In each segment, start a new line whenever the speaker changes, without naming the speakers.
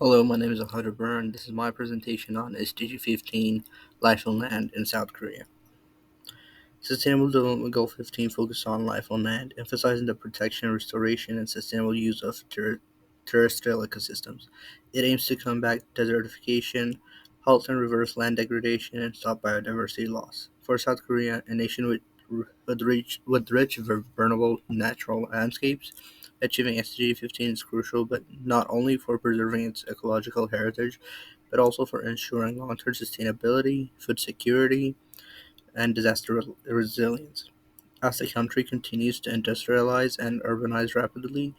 Hello, my name is Ahad Byrne. This is my presentation on SDG 15, Life on Land in South Korea. Sustainable Development Goal 15 focuses on life on land, emphasizing the protection, restoration, and sustainable use of terrestrial ecosystems. It aims to combat desertification, halt and reverse land degradation, and stop biodiversity loss. For South Korea, a nation with rich vulnerable natural landscapes, achieving SDG 15 is crucial, but not only for preserving its ecological heritage, but also for ensuring long-term sustainability, food security, and disaster resilience. As the country continues to industrialize and urbanize rapidly,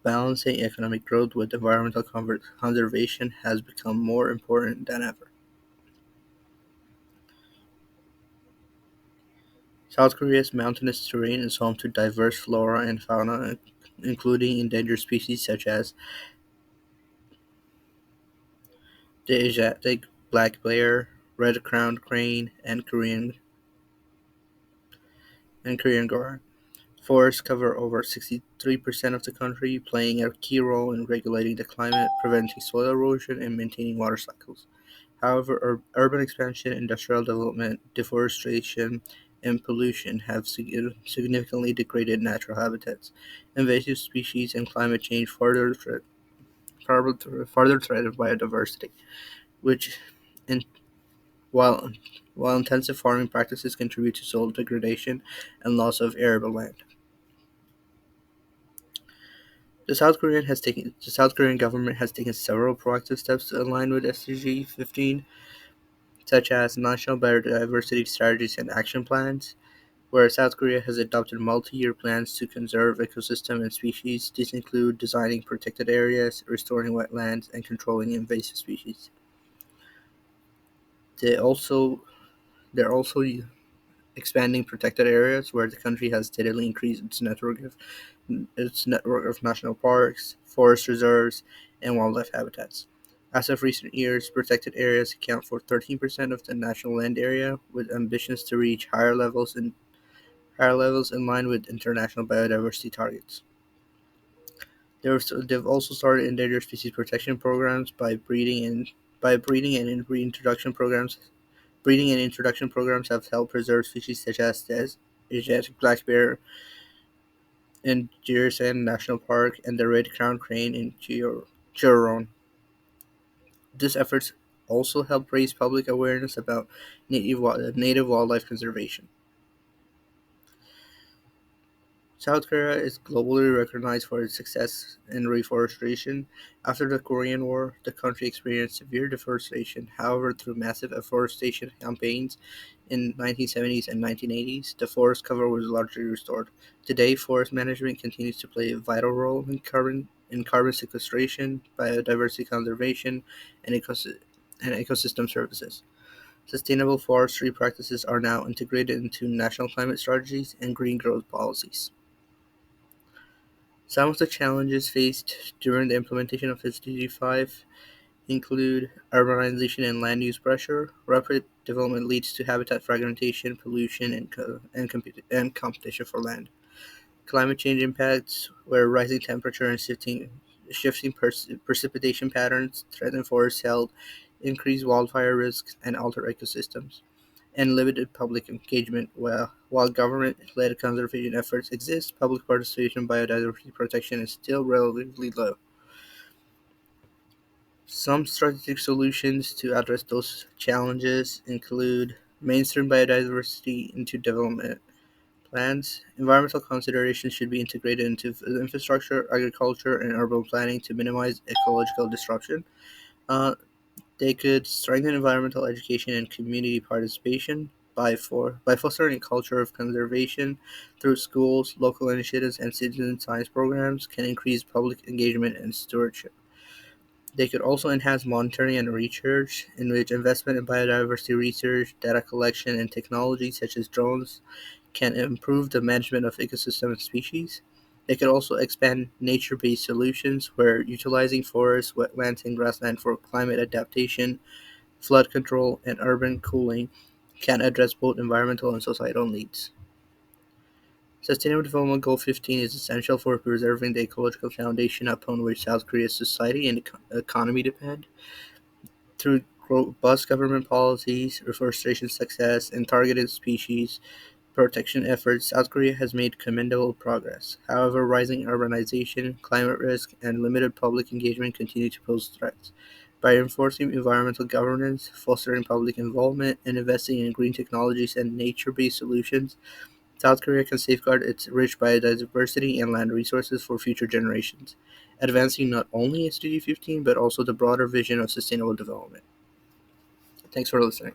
balancing economic growth with environmental conservation has become more important than ever. South Korea's mountainous terrain is home to diverse flora and fauna, including endangered species such as the Asiatic black bear, red-crowned crane, and Korean gar. Forests cover over 63% of the country, playing a key role in regulating the climate, preventing soil erosion, and maintaining water cycles. However, urban expansion, industrial development, deforestation, and pollution have significantly degraded natural habitats. Invasive species and climate change further threaten biodiversity, which, in, while, while intensive farming practices contribute to soil degradation and loss of arable land. The South Korean government has taken several proactive steps to align with SDG 15, such as national biodiversity strategies and action plans, where South Korea has adopted multi-year plans to conserve ecosystem and species. These include designing protected areas, restoring wetlands, and controlling invasive species. They also they're also expanding protected areas where the country has steadily increased its network of national parks, forest reserves, and wildlife habitats. As of recent years, protected areas account for 13% of the national land area, with ambitions to reach higher levels in line with international biodiversity targets. They've also started endangered species protection programs by breeding and reintroduction programs. Breeding and introduction programs have helped preserve species such as the Asiatic black bear in Jirisan National Park and the red-crowned crane in Chiron. These efforts also help raise public awareness about native wildlife conservation. South Korea is globally recognized for its success in reforestation. After the Korean War, the country experienced severe deforestation. However, through massive afforestation campaigns in 1970s and 1980s, the forest cover was largely restored. Today, forest management continues to play a vital role in carbon sequestration, biodiversity conservation, and, ecosystem services. Sustainable forestry practices are now integrated into national climate strategies and green growth policies. Some of the challenges faced during the implementation of SDG 5 include urbanization and land use pressure. Rapid development leads to habitat fragmentation, pollution, and competition for land. Climate change impacts, where rising temperature and shifting precipitation patterns threaten forest health, increase wildfire risks, and alter ecosystems. And limited public engagement. While government-led conservation efforts exist, public participation in biodiversity protection is still relatively low. Some strategic solutions to address those challenges include mainstream biodiversity into development plans. Environmental considerations should be integrated into infrastructure, agriculture, and urban planning to minimize ecological disruption. Uh, They could strengthen environmental education and community participation by fostering a culture of conservation through schools, local initiatives, and citizen science programs can increase public engagement and stewardship. They could also enhance monitoring and research, in which investment in biodiversity research, data collection, and technology such as drones can improve the management of ecosystem and species. They could also expand nature-based solutions where utilizing forests, wetlands, and grassland for climate adaptation, flood control, and urban cooling can address both environmental and societal needs. Sustainable Development Goal 15 is essential for preserving the ecological foundation upon which South Korea's society and economy depend. Through robust government policies, reforestation success, and targeted species protection efforts, South Korea has made commendable progress. However, rising urbanization, climate risk, and limited public engagement continue to pose threats. By enforcing environmental governance, fostering public involvement, and investing in green technologies and nature based solutions, South Korea can safeguard its rich biodiversity and land resources for future generations, advancing not only SDG 15 but also the broader vision of sustainable development. Thanks for listening.